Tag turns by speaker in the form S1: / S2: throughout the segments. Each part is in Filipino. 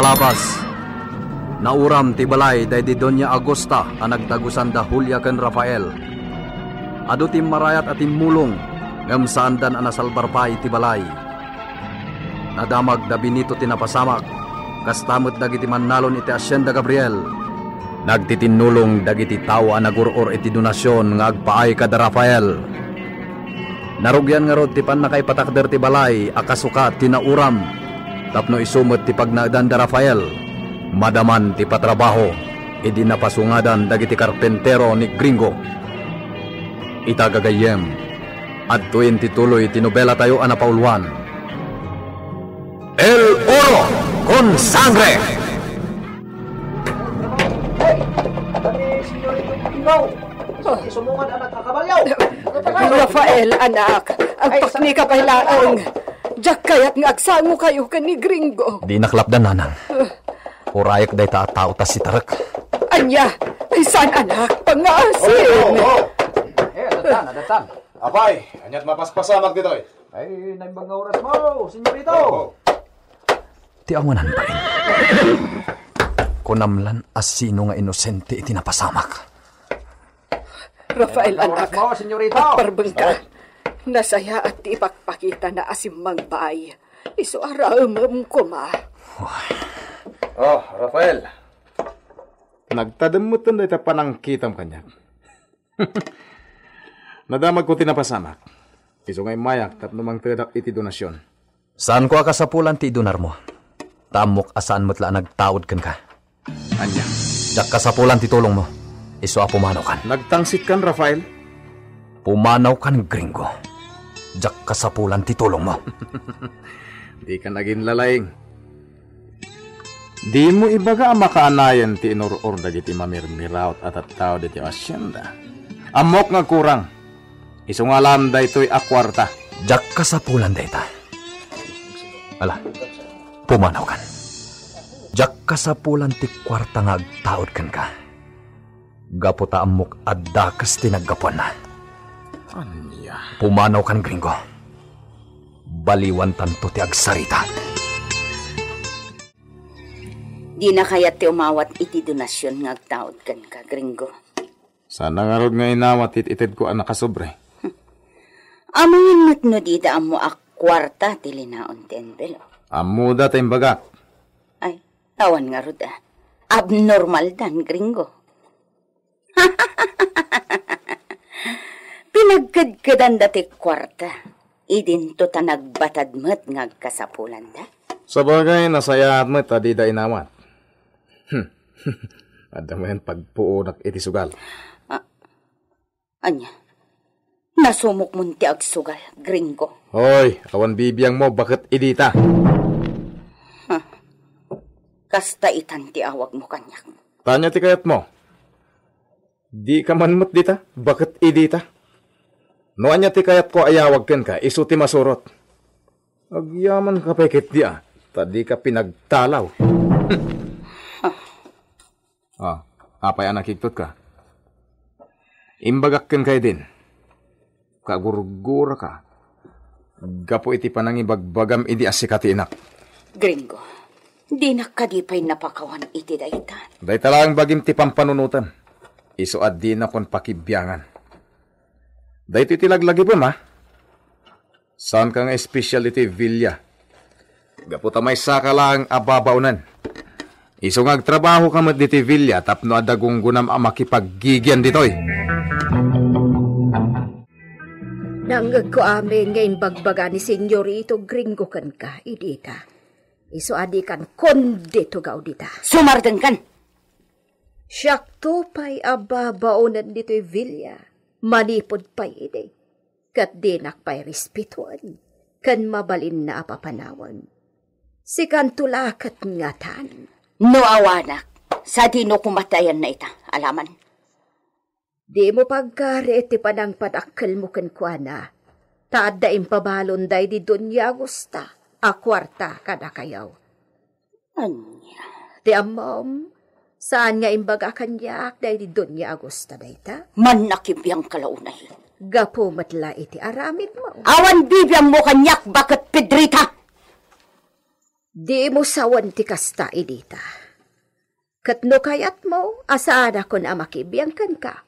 S1: palabas. Nauram ti balay day di Doña Agosta ang nagtagusan da Julia ken Rafael. Adu ti marayat at mulong ngam saandan ang nasalbarpay ti balay. Nadamag da Benito tinapasamak, kastamot dagiti mannalon iti Hacienda Gabriel. Nagtitinulong dagiti tao ang naguror iti donasyon nga agpaay kada Rafael. Narugyan nga rod ti panakaipatakder ti balay akasuka tinauram. Tapno isumot ti pagnagdan da Rafael. Madaman ti patrabaho, idi napasungadan dagiti karpentero ni Gringo. Itagagayem, at tuwin tituloy tinobela tayo anapauluan. El Oro con Sangre!
S2: Rafael, anak, ang pakni ka pailaang. Diyak kaya't nga agsango kayo ka ni Gringo.
S1: Di naklapdan, nanang. Urayak day tao ta si Tarak.
S2: Anya, ay saan anak? Pangasin!
S3: Adatan. Apay, anyat mapaspasamak dito eh. Ay, naimbang oras mo, senyorito.
S1: Ti awanan pa rin. Kunamlan as sino nga inosente iti napasamak.
S2: Rafael, anak,
S3: mo, senyorito.
S2: pagparbeng ka. Nasaya at ipagpakita na asimang baay. Iso araamam ko ma.
S3: Oh, Rafael. Nagtadamutan na ita panangkitam kanya. Nadamag ko tinapasamak. Iso ngay mayak tapno mang tedak iti donasyon.
S1: Saan ko akasapulan ti donar mo? Tamok asaan mo't la nagtawad kan ka.
S3: Anya?
S1: Jak kasapulan ti tulong mo. Iso a pumanaw kan.
S3: Nagtangsit kan, Rafael?
S1: Pumanaw kan, Gringo. Jak kasapulan ti tulong mo.
S3: Di ka naging lalaing. Di mo ibaga makaanayan ti inuror dagiti mamirmiraut at tao diti Hacienda. Amok nga kurang. Iso nga alam da ito'y akwarta.
S1: Jak kasapulan dayta. Ala, pumanaw kan. Jak kasapulan ti kwarta nga agtaod kan ka. Gaputa amok adda kas tinaggapuan na.
S3: Anya?
S1: Pumanaw kan, Gringo. Baliwan tanto ti agsarita.
S4: Di na kaya't ti umawat iti donasyon nga agtaod kan ka, Gringo.
S3: Sana nga rod nga inawat ititid ko ang nakasobre.
S4: Amangin matno di da amo akwarta ti linaon ti envelope.
S3: Amuda tayong bagak.
S4: Ay, awan nga rod abnormal dan, Gringo. Pinagkadkadan dati kwarta. Idin to ta nagbatad met nga kasapulan da.
S3: Sa bagay, nasayaat mo tadi da inawat. Ada mo yan pagpuunak iti sugal.
S4: Anya, nasumok mo ti agsugal, Gringo.
S3: Hoy, awan bibiyang mo, bakit idita?
S4: Kasta itan ti awag mo kanyak.
S3: Tanya ti kayat mo. Di ka manmot dita, bakit idita? No anya ti kayat ko ayawag ken ka, isu ti masurot. Agyaman ka pekit di tadi ka pinagtalaw. Apay nakiktot ka. Imbagak ken kay din. Kagurgura ka. Gapo iti panangibagbagam idi asikati inak.
S4: Gringo, di nakadipay napakawan iti daytan.
S3: Dayta lang bagim ti pampanunutan. Isu at di na kon pakibyangan. Dayto iti laglagi po ma. Saan ka nga speciality Villa? Gaputa may saka lang ababaunan. Isu nga agtrabaho ka mat diti Villa tapno adagong gunam makipaggigyan ditoy.
S2: Nanggag ko amin ngayon bagbaga ni senyorito Gringo kan ka, idita. Isu adi kan kondito gaw dita.
S4: Sumardan kan.
S2: Siyak to pa'y ababaunan dito'y Villa. Manipod pa'y ide. Kat dinak pa'y respetuan. Kan mabalin na apapanawan. Si kan tulakat ngatan.
S4: No awanak, sa dino kumatayan na ita, alaman.
S2: Di mo pagkari iti panang padakkel mo kenkwana. Taad da impabalon day di Doña Agosta. Akwarta kada kayaw.
S4: Anya?
S2: Di amom, saan nga imbaga kanyak day di Doña Agosta dayta?
S4: Man nakibiyang kalaunay.
S2: Gapo matla iti aramid mo.
S4: Awan bibiyang mo kanyak, bakit Pedrita?
S2: Di mo sawan ti kasta idita. Katno kayat mo, asaan ako na makibiyangkan ka.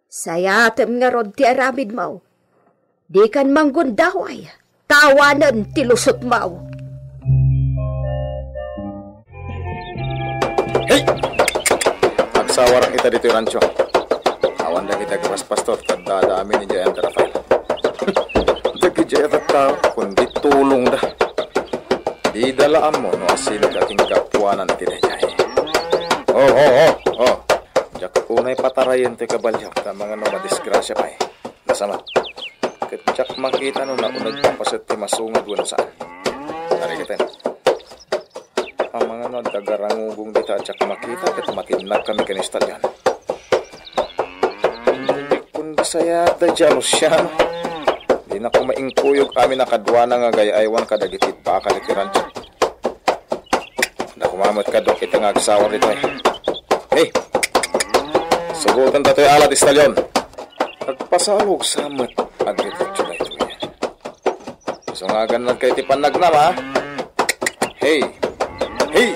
S2: Sayatem nga rod ti aramid mo. Di kan manggundaway, tawanan ti lusot mo.
S3: Hey! Magsawarang kita dito yung rancho. Awan lang kita gawas pastor, kadadami ni Jayant Rafael. Dagi Jayant at tao, kundi tulong da. Di dalaan mo, no asin kating kapuanan ti Jay. Oh. Diyak kunay patarayan ti kabalyak na mga no madisgrasya pa eh. Nasama. Katyak makita no na kung nagpapasat ti masungad wano saan. Tari kita. Ang mga no tagarangugong dita at makita kat matinag kami kanista dyan. Hindi kung bisaya da dyan o siya no. Di na ko maingkuyog amin nakadwana nga gayaywan kadagitid pa kalitiran dyan. Nakumamot ka dok kita nga agsawar dito eh. Hey! Sugutan ta to'y alat istalyon. Nagpasalog sa amat agritotso na ito yan. So nga ganun kayo tipan nagnam ha? Hey! Hey!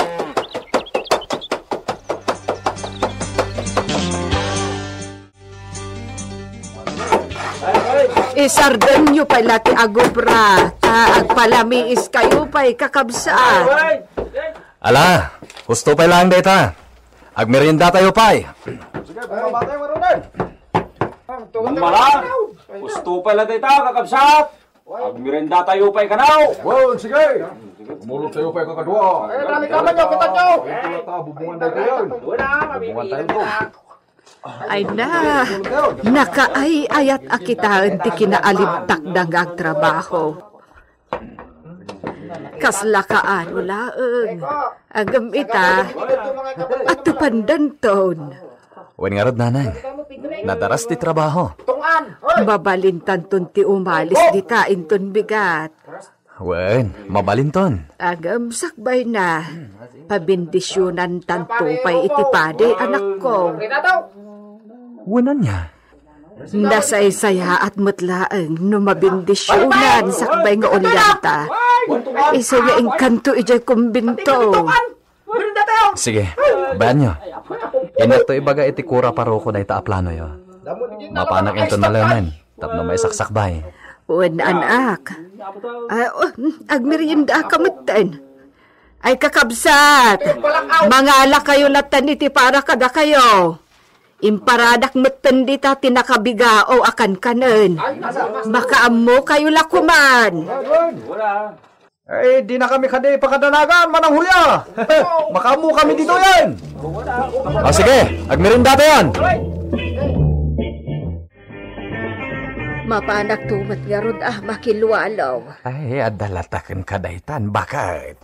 S2: Isardan nyo pa lati agubra. Agpalamiis kayo pa'y kakabsaan.
S1: Ala, gusto pa lang data. Agmerienda tayo pa'y.
S5: Sige, bumabatay mo rin. Mara, gusto pala tayo kakabsat. Agmirenda tayo pa'y kanaw.
S3: Wow, sige! Umulog sa'yo pa yung kakadwa.
S5: Dami kaman nyo, kita nyo.
S3: Bubungan tayo yun. Bubungan tayo ko.
S2: Ay na, nakaay-ayat akitaan ti kinaalibtak dangag trabaho. Kaslakaan ulaeng, agam ita, at tupandan ton.
S1: Wen nga rod nanay, nadaras ti trabaho.
S2: Babalintan ton ti umalis di tain ton bigat.
S1: Wen, mabalinton.
S2: Agam sakbay na, pabindisyonan tanto pa'y itipade anak ko.
S1: Wenan niya.
S2: Nasaysaya at mutlaang no mabindisyonan sakbay nga ulyanta. Iso nga engkanto ijay kumbinto.
S1: Sige, bayan nyo. Inato ibaga iti kura paro ko na itaaplano yo. Mapanak ito na lemen. Tapno may saksakbay.
S2: Wen anak. Agmerienda kamutan. Ay kakabsat. Mangala kayo latan iti para kada kayo. Imparadak metten dita tinakabigao akan kanen. Makaammo kayo lakuman.
S5: Eh, di na kami kadi pakadanagan, manang hulya. Makamu kami dito yan.
S1: Sige, agmerienda tayo yan.
S2: Mapanak tumat nga rod makilwalaw.
S1: Ay, adalatakan kadaitan. Bakit?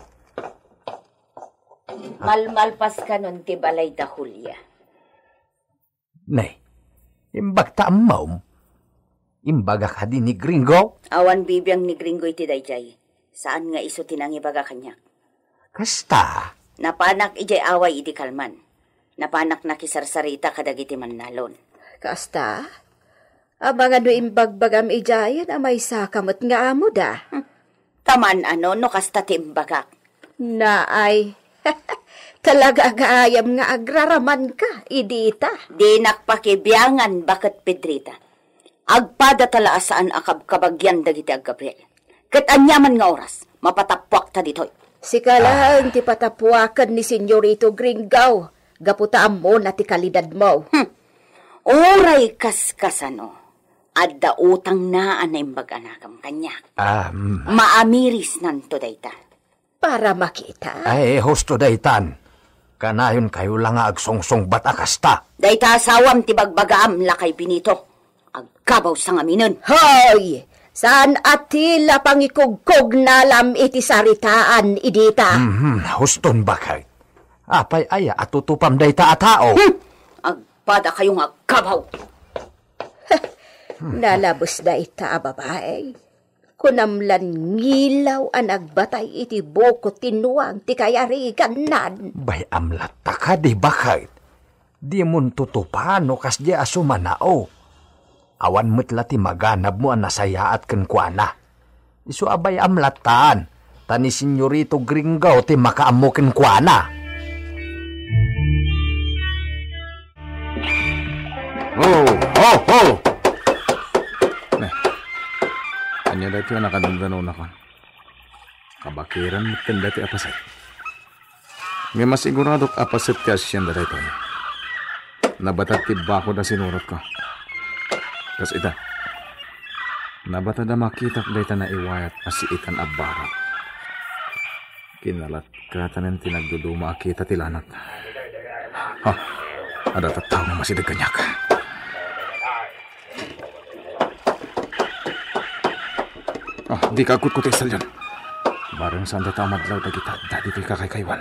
S4: Malmalpas ka nun ti balay da hulya.
S1: Nay, imbag ta amaw. Imbaga ka din ni Gringo?
S4: Awan bibiyang ni Gringo iti dayjay. Saan nga iso tinangibaga kanya?
S1: Kasta.
S4: Napanak ijay away iti kalman. Napanak nakisarsarita kadagiti mannalon.
S2: Kasta? Mga no imbagbagam ijayan amay sakamot nga amo da.
S4: Taman ano no kasta timbagak.
S2: Naay, talaga gaayam nga agraraman ka, idita.
S4: Di nakpakibiyangan bakit Pedrita. Agpada talaasaan akab kabagyan dagiti ag Gabriel. Ket anyaman nga oras, mapatapwak ta ditoy.
S2: Sika lang ti patapwakan ni Senyorito Gringaw. Gaputaam mo na ti kalidad mo.
S4: Oray kaskasano. Adda utang na anaimbag anakam kanya. Maamiris nanto dayta.
S2: Para makita.
S1: Ay, husto daytan. Kanayon kayo lang nga agsongsong batakasta.
S4: Dayta asawam ti bagbagaam lakay Benito. Agkabaw sa ngaminon.
S2: Hoy! Saan atila pangikugkog nalam iti saritaan, idita?
S1: Huston bakit? Apay aya at tutupam dayta a tao.
S4: Agpada kayong agkabaw.
S2: Nalabos dayta a babae. Kunamlan ngilaw ang nagbatay iti boko tinuang ti kayarigan nan.
S1: Bay amlat ta ka di bakit? Di mun tutupano kas di asumanao. Awan metla ti maganab mo ang nasaya at kenkwana. Isu abay amlatan. tani Senyorito Gringo ti makaamukin kwa na.
S3: Oh! Anya dati yung nakadandanaw na kon. Kabakiran mo dati apasit. May masiguradok apasit ka siya dati ito. Nabatad tiba ko na sinurat ko. Kas ita. Nabatad na makita ko dati na iwayat asiitan abarat. Kinalat ka tanin tinagduduma kita tilanat. Ada tataw na masidag kanyak. Di kakut ko tesal yan. Barang saan tatamad law na kita, dati to'y kakaykaywan.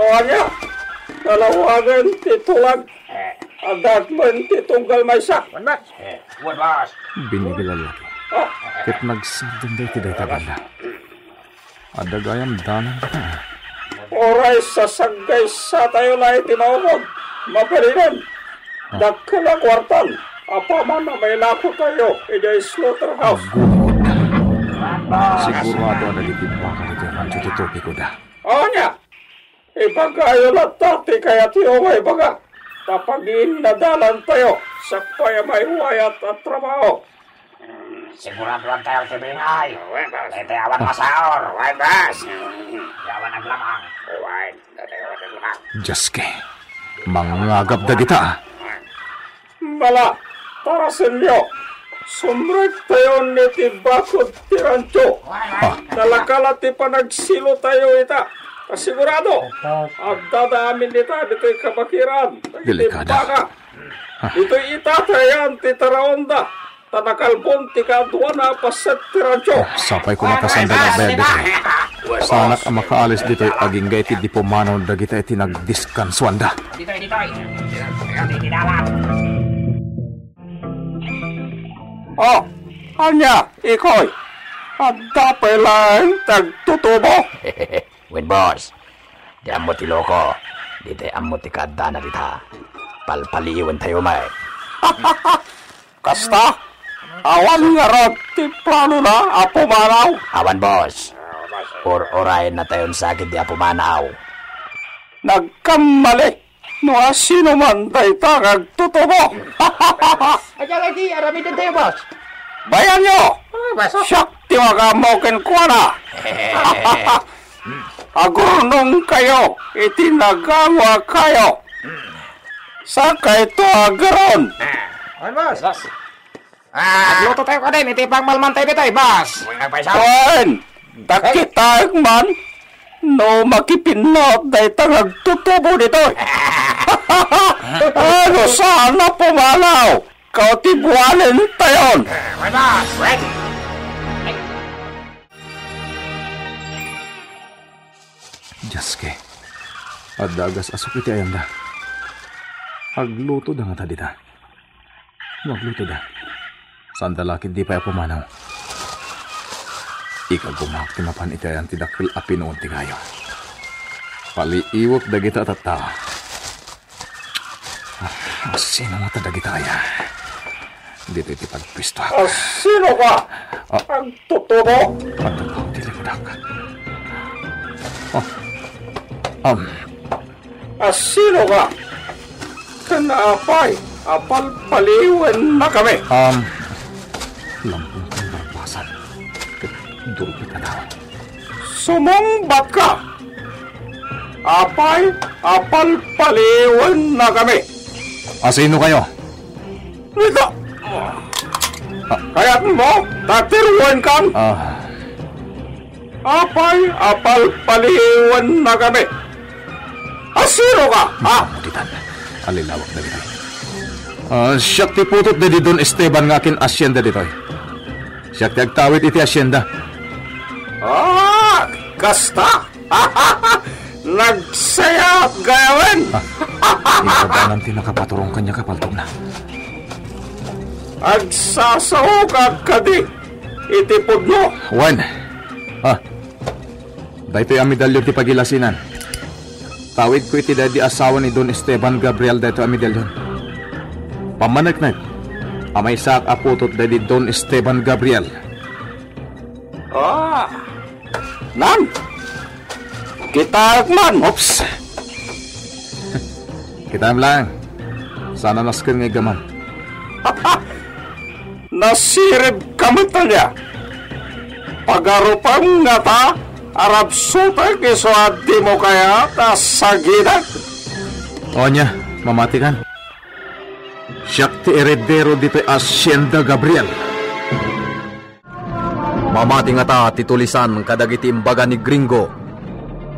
S5: Anya, dalawagan titulag. Adat man titunggal may sak.
S3: Binigil lalaki. Kit nagsadang dahi tiday tabanda. Adagayam danan ka.
S5: Oray sasagay sa tayo na itinawag. Mapalinan. Dakala kwartal. Apa man na may lako tayo. Ijay slaughterhouse.
S3: Sigurado na ditibaka nito yung rancho titupi ko da.
S5: Anya, ipagayo lang tati kaya tiyo may baga. Tapagin na dalan tayo sa paya may huwayat at trabaho.
S6: Sigurado lang tayo tibingay. Ito yawan masaor. Why, boss? Yawan naglamang. Why, naglamang.
S3: Jaske, mangagap da kita.
S5: Bala, tarasin nyo. Sumrek tayo ni Tibakot Tirancho. Dalakala ti panagsilo tayo ita. Kasigurado, ang dadaamin nita dito'y kabakiran.
S3: Delikada.
S5: Dito'y itatayan ti Taraonda. Tanakalbon ti kadwa na paset Tirancho.
S3: Sapay ko makasanda na bayad dito. Sanak ang makaalis dito aging gay ti di pumanaw da kita iti nagdiskanswanda.
S6: Dito'y. Dito'y dalam.
S5: Oh, anya, ikoy. Adda lang tagtutubo.
S6: Wait, boss. Di amo ti loko. Di te amo ti kadda na dita. Palpaliiwan tayo, may.
S5: Kasta, awan nga rod ti plano na apo manaw.
S6: Awan, boss. Or-orayin na tayon sa akin di apo manaw.
S5: Nagkamali. No sino man tayo tagtutubo.
S6: Ayan, lagi. Arami din tayo, boss.
S5: Bayan nyo! Siyak ti magamokin ko na. Agurnong kayo, itinagawa kayo. Saka ito agaron.
S6: Ayan, boss. Agluto tayo ka din. Iti pang malman tayo dito, boss.
S5: Ayan, dakitag man. No makipinot dahil tangagtutubo dito. Ano sana pumalaw? Kautibuanin tayon.
S3: Jaske, adagas asok iti ayam da. Agluto da nga ta dita. Magluto da. Sandalakid di pa pumanaw. Ikagumak tinapan iti ayan tidakil api noon ti kayo. Paliiwak da kita at tao. Sino nga ta da kita aya? Dito iti pagpisto ako.
S5: Sino ka? Ang tutubo?
S3: Pagtataw ti likudak.
S5: Sino ka? Kanapay, apalpaliwan na kami.
S3: Lampong kang barbasan. Durupit na tao.
S5: Sumumbat ka. Apay, apalpaliwan na kami.
S3: Sino kayo?
S5: Ito. Kaya't mo, tatiruan kang. Apay, apalpaliwan na kami. Sino ka?
S3: Mutitan. Alilawak na dito. Siyak ti putot na di Don Esteban nga akin asyenda dito. Siyak ti agtawit iti asyenda.
S5: Kasta. Nagsaya gawin.
S3: Ibabanan ti nakapaturong kanya kapaltog na.
S5: Agsasawag ka di. Itipod mo.
S3: Juan. Dahito yung medalyon ti pagilasinan. Tawid ko iti dadi asawa ni Don Esteban Gabriel dahito ang medalyon. Pamanagnak. Amay sak aputot da di Don Esteban Gabriel.
S5: Nan! Kita man!
S3: Ops! Kita lang. Sana naskin nga gaman.
S5: Nasirib kamata niya. Pagarupan nga ta, Arab suta kiswadi mo kaya kasaginan.
S3: O niya, mamatikan. Siyak ti heredero dito Hacienda Gabriel.
S1: Mamati nga ta titulisan kadagiti imbaga ni Gringo.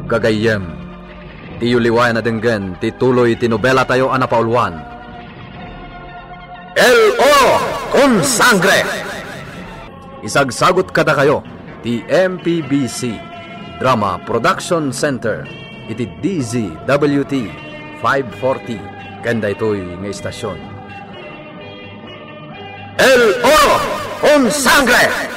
S1: Gagayem, tiyuliway na denggen tituloy tinobela tayo anapaulwan. L.O. con sangre! Isagsagot kada kayo ti MPBC Drama Production Center iti DZWT 540 kanda ito'y nga istasyon. El Oro con Sangre!